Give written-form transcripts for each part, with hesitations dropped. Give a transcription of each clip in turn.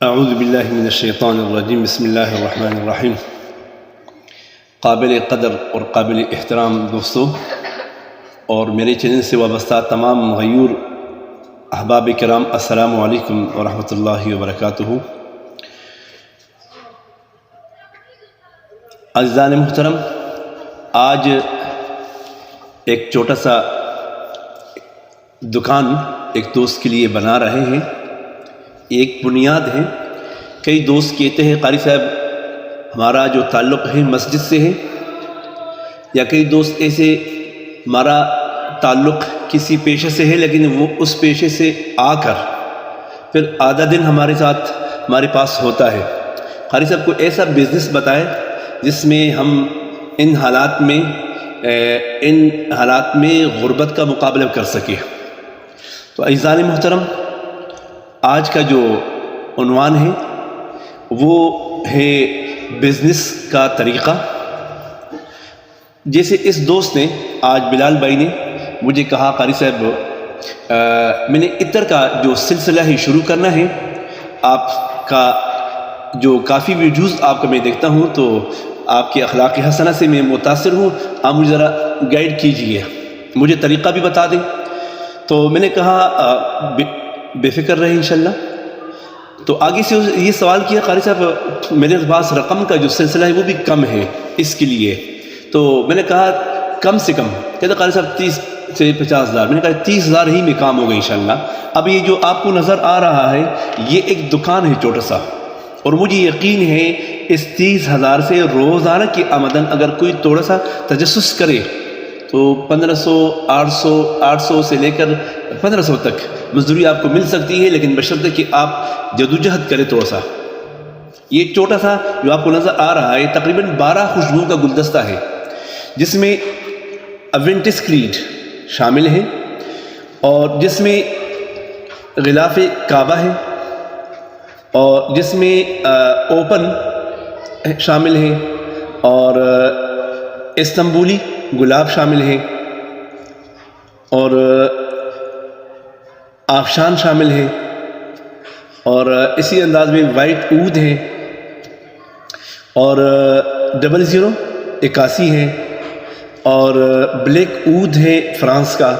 اعوذ باللہ من الشیطان الرجیم بسم اللہ الرحمن الرحیم۔ قابل قدر اور قابل احترام دوستوں اور میرے چینل سے وابستہ تمام غیور احباب کرام، السلام علیکم ورحمۃ اللہ وبرکاتہ۔ عزیزان محترم، آج ایک چھوٹا سا دکان ایک دوست کے لیے بنا رہے ہیں۔ ایک بنیاد ہے۔ کئی دوست کہتے ہیں قاری صاحب ہمارا جو تعلق ہے مسجد سے ہے، یا کئی دوست ایسے ہمارا تعلق کسی پیشے سے ہے لیکن وہ اس پیشے سے آ کر پھر آدھا دن ہمارے پاس ہوتا ہے۔ قاری صاحب کو ایسا بزنس بتائے جس میں ہم ان حالات میں غربت کا مقابلہ کر سکے۔ تو عزیزان محترم، آج کا جو عنوان ہے وہ ہے بزنس کا طریقہ۔ جیسے اس دوست نے آج بلال بھائی نے مجھے کہا قاری صاحب میں نے عطر کا جو سلسلہ ہے شروع کرنا ہے، آپ کا جو کافی ویڈیوز آپ کا میں دیکھتا ہوں تو آپ کے اخلاق حسنہ سے میں متاثر ہوں، آپ مجھے ذرا گائیڈ کیجئے، مجھے طریقہ بھی بتا دیں۔ تو میں نے کہا بے فکر رہے انشاءاللہ۔ تو آگے سے یہ سوال کیا قاری صاحب میرے پاس رقم کا جو سلسلہ ہے وہ بھی کم ہے اس کے لیے، تو میں نے کہا کم سے کم، کہتے قاری صاحب 30 سے 50,000۔ میں نے کہا 30,000 ہی میں کام ہوگا انشاءاللہ۔ اب یہ جو آپ کو نظر آ رہا ہے یہ ایک دکان ہے چھوٹا سا، اور مجھے یقین ہے اس 30,000 سے روزانہ کی آمدن اگر کوئی تھوڑا سا تجسس کرے تو 1500 800 سے لے کر 1500 تک مزدوری آپ کو مل سکتی ہے، لیکن بشرطے کہ آپ جدوجہد کریں تھوڑا سا۔ یہ چھوٹا سا جو آپ کو نظر آ رہا ہے تقریباً 12 خوشبو کا گلدستہ ہے، جس میں ایونٹس کریڈ شامل ہے، اور جس میں غلاف کعبہ ہے، اور جس میں اوپن شامل ہے، اور استنبولی گلاب شامل ہے، اور آفشان شامل ہے، اور اسی انداز میں وائٹ عود ہے، اور 0081 ہے، اور بلیک عود ہے فرانس کا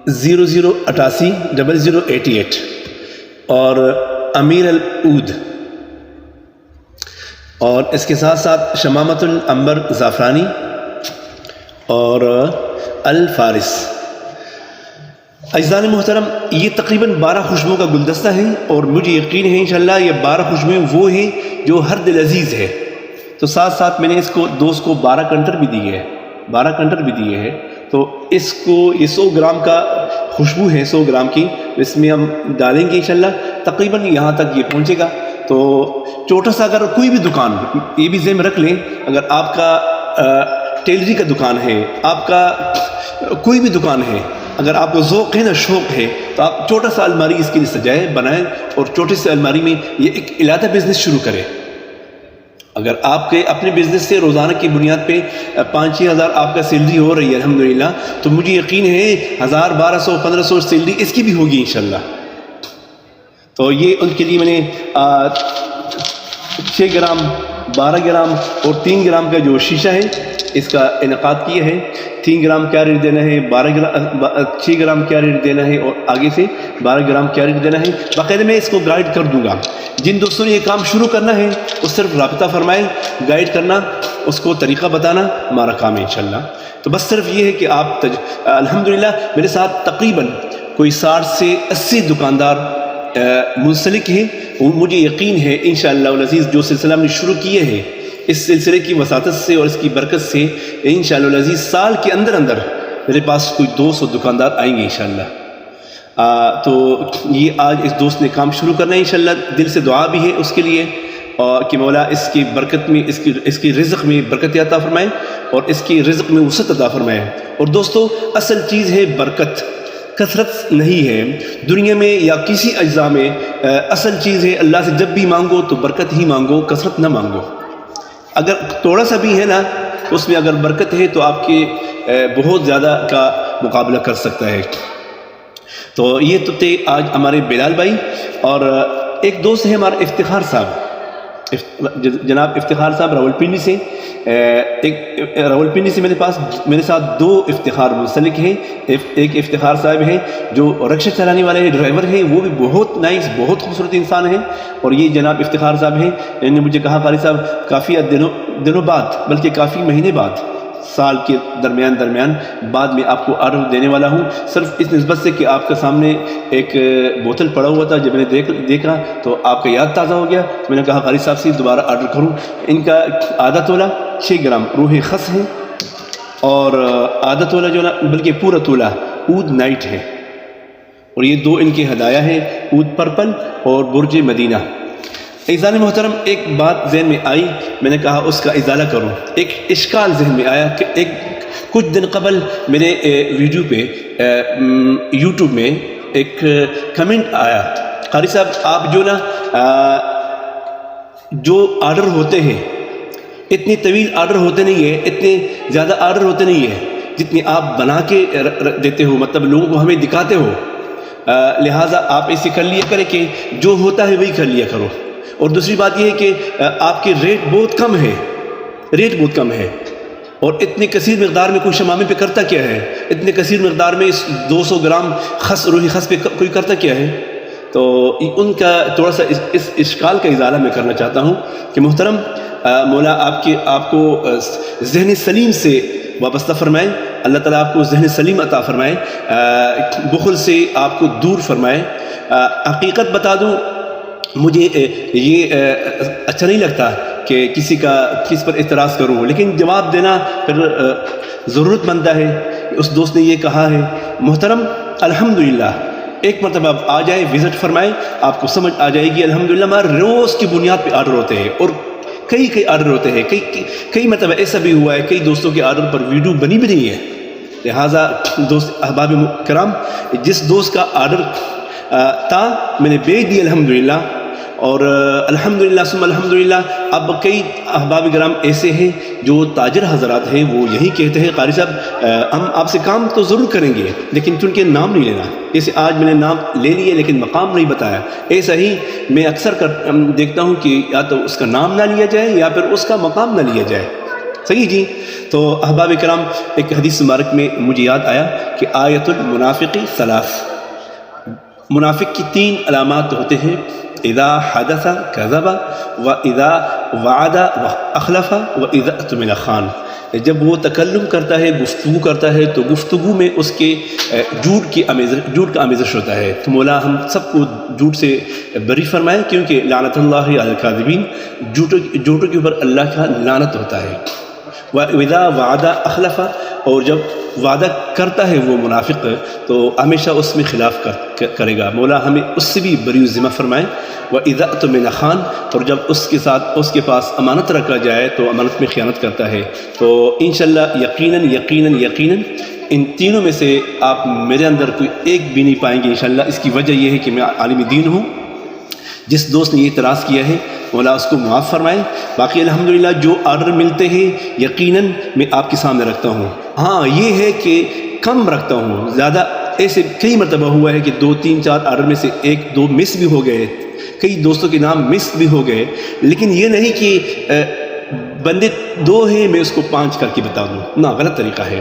0088 0088، اور امیر العود، اور اس کے ساتھ ساتھ شمامت العنبر زعفرانی، اور الفارس۔ عزیزان محترم، یہ تقریباً 12 خوشبوؤں کا گلدستہ ہے، اور مجھے یقین ہے انشاءاللہ یہ 12 خوشبوئیں وہ ہیں جو ہر دل عزیز ہے۔ تو ساتھ ساتھ میں نے اس کو دوست کو 12 کنٹر بھی دیے ہیں، تو اس کو یہ 100 گرام کا خوشبو ہے، 100 گرام کی، اس میں ہم ڈالیں گے انشاءاللہ، تقریباً یہاں تک یہ پہنچے گا۔ تو چھوٹا سا اگر کوئی بھی دکان، یہ بھی ذہن میں رکھ لیں، اگر آپ کا ٹیلری کا دکان ہے، آپ کا کوئی بھی دکان ہے، اگر آپ کو ذوق ہے نا، شوق ہے، تو آپ چھوٹا سا الماری اس کے لیے سجائیں، بنائیں، اور چھوٹے سے الماری میں یہ ایک علیحدہ بزنس شروع کریں۔ اگر آپ کے اپنے بزنس سے روزانہ کی بنیاد پہ 5-6 ہزار آپ کا سیلری ہو رہی ہے الحمدللہ، تو مجھے یقین ہے 1000 1200 1500 سیلری اس کی بھی ہوگی انشاءاللہ۔ تو یہ ان کے لیے میں نے 6 گرام 12 گرام اور 3 گرام کا جو شیشہ ہے اس کا انعقاد کیا ہے۔ 3 گرام کیا ریٹ دینا ہے، 6 گرام کیا ریٹ دینا ہے، اور آگے سے 12 گرام کیا ریٹ دینا ہے، باقاعدہ میں اس کو گائیڈ کر دوں گا۔ جن دوستوں نے یہ کام شروع کرنا ہے وہ صرف رابطہ فرمائیں، گائیڈ کرنا، اس کو طریقہ بتانا ہمارا کام ہے انشاءاللہ۔ تو بس صرف یہ ہے کہ آپ الحمدللہ میرے ساتھ تقریباً کوئی 60 سے 80 دکاندار منسلک ہیں، مجھے یقین ہے انشاءاللہ العزیز جو سلسلہ ہم نے شروع کیے ہیں، اس سلسلے کی وساطت سے اور اس کی برکت سے انشاءاللہ العزیز سال کے اندر میرے پاس کوئی 200 دکاندار آئیں گے انشاءاللہ۔ تو یہ آج اس دوست نے کام شروع کرنا ہے انشاءاللہ، دل سے دعا بھی ہے اس کے لیے، اور کہ مولا اس کی برکت میں، اس کی رزق میں برکت عطا فرمائے، اور اس کی رزق میں وسعت عطا فرمائے۔ اور دوستو، اصل چیز ہے برکت، کثرت نہیں ہے دنیا میں یا کسی اجزاء میں۔ اصل چیز ہے اللہ سے جب بھی مانگو تو برکت ہی مانگو، کثرت نہ مانگو۔ اگر تھوڑا سا بھی ہے نا اس میں اگر برکت ہے تو آپ کے بہت زیادہ کا مقابلہ کر سکتا ہے۔ تو تو یہ تو تھے آج ہمارے بلال بھائی، اور ایک دوست ہے ہمارا افتخار صاحب، جناب افتخار صاحب راولپنڈی سے. ایک راولپنڈی سے میرے ساتھ دو افتخار منسلک ہیں. ایک افتخار صاحب ہیں جو رکشہ چلانے والے ڈرائیور ہیں، وہ بھی بہت نائس، بہت خوبصورت انسان ہیں. اور یہ جناب افتخار صاحب ہیں، انہوں نے مجھے کہا قاری صاحب کافی دنوں بعد، بلکہ کافی مہینے بعد، سال کے درمیان بعد میں آپ کو آرڈر دینے والا ہوں، صرف اس نسبت سے کہ آپ کے سامنے ایک بوتل پڑا ہوا تھا، جب میں نے دیکھا تو آپ کا یاد تازہ ہو گیا. میں نے کہا قاری صاحب سے دوبارہ آرڈر کروں. ان کا آدھا تولہ 6 گرام روح خس ہے، اور آدھا تولہ جو نا بلکہ پورا تولہ عود نائٹ ہے. اور یہ دو ان کے ہدایہ ہیں، عود پرپل اور برج مدینہ. ایزان محترم، ایک بات ذہن میں آئی، میں نے کہا اس کا ازالہ کروں. ایک اشکال ذہن میں آیا کہ کچھ دن قبل میرے ویڈیو پہ یوٹیوب میں ایک کمنٹ آیا، قاری صاحب آپ جو نا جو آرڈر ہوتے ہیں اتنے طویل آرڈر ہوتے نہیں ہیں، اتنے زیادہ آرڈر ہوتے نہیں ہیں جتنے آپ بنا کے دیتے ہو، مطلب لوگوں کو ہمیں دکھاتے ہو. لہٰذا آپ ایسے کر لیا کریں کہ جو ہوتا ہے وہی کر لیا کرو. اور دوسری بات یہ ہے کہ آپ کے ریٹ بہت کم ہے، اور اتنے کثیر مقدار میں کوئی شمامے پہ کرتا کیا ہے؟ اتنے کثیر مقدار میں 200 گرام روح خس پہ کوئی کرتا کیا ہے؟ تو ان کا تھوڑا سا اس اشکال کا ازالہ میں کرنا چاہتا ہوں کہ محترم مولا آپ کو ذہن سلیم سے وابستہ فرمائے، اللہ تعالیٰ آپ کو ذہن سلیم عطا فرمائے، بخل سے آپ کو دور فرمائے. حقیقت بتا دوں، مجھے یہ اچھا نہیں لگتا کہ کس پر اعتراض کروں، لیکن جواب دینا پھر ضرورت بنتا ہے. اس دوست نے یہ کہا ہے، محترم الحمدللہ ایک مرتبہ آپ آ جائیں، وزٹ فرمائیں، آپ کو سمجھ آ جائے گی. الحمدللہ ہمارے روز کی بنیاد پہ آرڈر ہوتے ہیں، اور کئی آرڈر ہوتے ہیں. کئی مرتبہ ایسا بھی ہوا ہے، کئی دوستوں کے آرڈر پر ویڈیو بنی بھی نہیں ہے. لہٰذا دوست احباب کرام، جس دوست کا آرڈر تھا میں نے بھیج دیا الحمدللہ. اور الحمدللہ ثم الحمدللہ اب کئی احباب کرام ایسے ہیں جو تاجر حضرات ہیں، وہ یہی کہتے ہیں قاری صاحب ہم آپ سے کام تو ضرور کریں گے لیکن چونکہ نام نہیں لینا. جیسے آج میں نے نام لے لیے لیکن مقام نہیں بتایا. ایسا ہی میں اکثر دیکھتا ہوں کہ یا تو اس کا نام نہ لیا جائے یا پھر اس کا مقام نہ لیا جائے. صحیح جی. تو احباب کرام، ایک حدیث مبارک میں مجھے یاد آیا کہ آیت المنافق ثلاث، منافق کی 3 علامات ہوتے ہیں: اذا حدث کذب، واذا وعد اخلف، واذا اؤتمن خان. جب وہ تکلم کرتا ہے، گفتگو کرتا ہے، تو گفتگو میں اس کے جھوٹ کا آمیزش ہوتا ہے. تو مولا ہم سب کو جھوٹ سے بری فرمائے، کیونکہ لعنت اللہ علی الکاذبین، جھوٹوں کے اوپر اللہ کا لعنت ہوتا ہے. وَإِذَا وَعَدَ أَخْلَفَ، اور جب وعدہ کرتا ہے وہ منافق تو ہمیشہ اس میں خلاف کرے گا. مولا ہمیں اس سے بھی بری ذمہ فرمائے. وَإِذَا اؤتمن خان، اور جب اس کے پاس امانت رکھا جائے تو امانت میں خیانت کرتا ہے. تو انشاءاللہ یقیناً ان تینوں میں سے آپ میرے اندر کوئی ایک بھی نہیں پائیں گے انشاءاللہ. اس کی وجہ یہ ہے کہ میں عالم دین ہوں. جس دوست نے یہ اعتراض کیا ہے مولا اس کو معاف فرمائے. باقی الحمدللہ جو آرڈر ملتے ہیں یقیناً میں آپ کے سامنے رکھتا ہوں. ہاں یہ ہے کہ کم رکھتا ہوں، زیادہ ایسے کئی مرتبہ ہوا ہے کہ 2 3 4 آرڈر میں سے 1 2 مس بھی ہو گئے، کئی دوستوں کے نام مس بھی ہو گئے. لیکن یہ نہیں کہ بندے 2 ہیں میں اس کو 5 کر کے بتا دوں، نہ، غلط طریقہ ہے.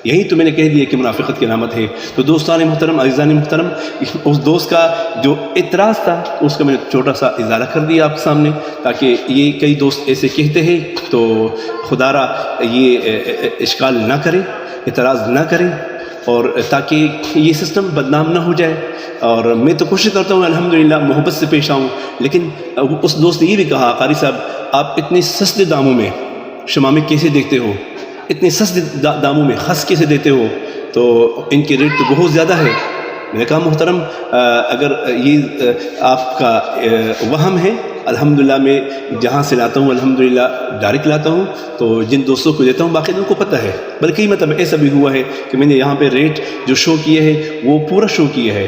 یہی تو میں نے کہہ دیا کہ منافقت کی علامت ہے. تو دوستان محترم، عزیزان محترم، اس دوست کا جو اعتراض تھا اس کا میں نے چھوٹا سا ازالہ کر دیا آپ کے سامنے، تاکہ یہ کئی دوست ایسے کہتے ہیں تو خدا را یہ اشکال نہ کریں، اعتراض نہ کریں، اور تاکہ یہ سسٹم بدنام نہ ہو جائے. اور میں تو کوشش کرتا ہوں الحمدللہ محبت سے پیش آؤں. لیکن اس دوست نے یہ بھی کہا، قاری صاحب آپ اتنے سستے داموں میں شمامے کیسے دیکھتے ہو، اتنے سستے داموں میں خس کیسے دیتے ہو؟ تو ان کے ریٹ تو بہت زیادہ ہے. میں نے کہا محترم اگر یہ آپ کا وہم ہے، الحمدللہ میں جہاں سے لاتا ہوں الحمدللہ ڈائریکٹ لاتا ہوں، تو جن دوستوں کو دیتا ہوں باقی ان کو پتہ ہے. بلکہ مطلب ایسا بھی ہوا ہے کہ میں نے یہاں پہ ریٹ جو شو کیے ہیں وہ پورا شو کیا ہے،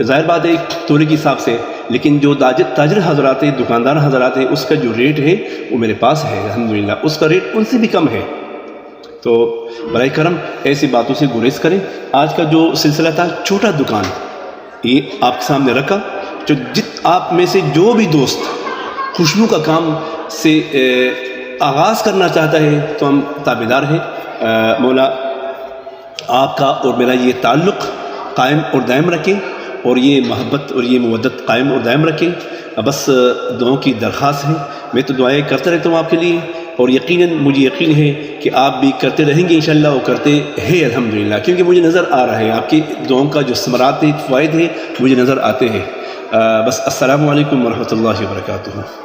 ظاہر بات ہے تولے کے حساب سے. لیکن جو تاجر حضرات ہیں، دکاندار حضرات ہیں، اس کا جو ریٹ ہے وہ میرے پاس ہے الحمدللہ، اس کا ریٹ ان سے بھی کم ہے. تو برائے کرم ایسی باتوں سے گریز کریں. آج کا جو سلسلہ تھا چھوٹا دکان، یہ آپ کے سامنے رکھا. جو آپ میں سے جو بھی دوست خوشبو کا کام سے آغاز کرنا چاہتا ہے تو ہم تابعدار ہیں. مولا آپ کا اور میرا یہ تعلق قائم اور دائم رکھیں، اور یہ محبت اور یہ مودت قائم اور دائم رکھیں. بس دعاؤں کی درخواست ہے. میں تو دعائیں کرتا رہتا ہوں آپ کے لیے، اور یقیناً مجھے یقین ہے کہ آپ بھی کرتے رہیں گے انشاءاللہ، اور کرتے ہیں الحمدللہ، کیونکہ مجھے نظر آ رہا ہے آپ کی دعاؤں کا جو ثمرات ہیں، فوائد ہیں، مجھے نظر آتے ہیں. بس السلام علیکم ورحمۃ اللہ وبرکاتہ.